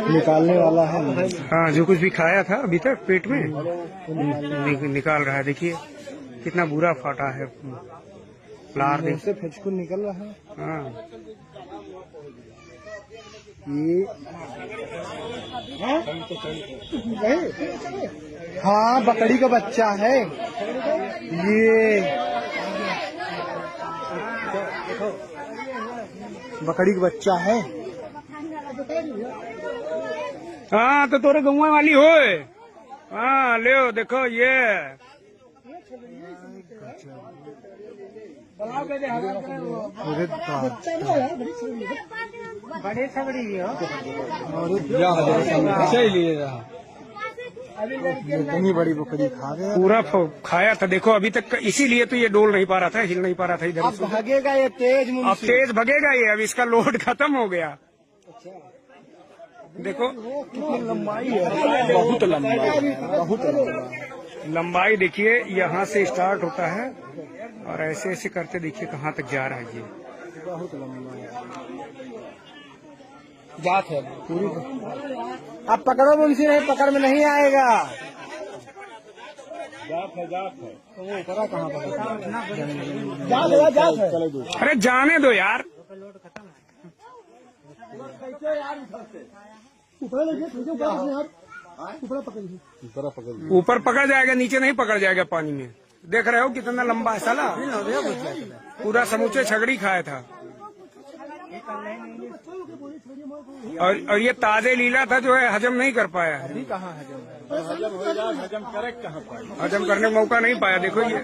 निकालने वाला है। हाँ, जो कुछ भी खाया था अभी तक पेट में निकाल रहा है। देखिए कितना बुरा फाटा है, लार मुंह से फिचकुल निकल रहा है। हाँ, हाँ, बकरी का बच्चा है ये। बकरी का बच्चा है। हाँ, तो तोरे गौवा वाली हो। हाँ, ले देखो ये बड़े छबड़ी इतनी बड़ी बकरी खा गया, पूरा खाया था। देखो अभी तक, इसीलिए तो ये डोल नहीं पा रहा था, हिल नहीं पा रहा था इधर अब से। भागेगा ये तेज मुंह अब से। तेज भगेगा ये, अब इसका लोड खत्म हो गया। देखो कितनी लंबाई है, बहुत लंबा, बहुत लंबा। लंबाई देखिए, यहाँ से स्टार्ट होता है और ऐसे ऐसे करते देखिए कहाँ तक जा रहा है ये। बहुत लंबा है, जात है पूरी। अब पकड़ो मुंशी, नहीं पकड़ में नहीं आएगा। जात है, जात है। तो वो पता कहाँ पर जात है। अरे जाने दो यार। ऊपर पकड़ जाएगा, नीचे नहीं पकड़ जाएगा पानी में। देख रहे हो कितना लंबा है साला, पूरा समूचे छगड़ी खाया था। और ये ताजे लीला था जो है, हजम नहीं कर पाया है। कहाँ हजम करे, कहाँ पाए, हजम करने का मौका नहीं पाया। देखो ये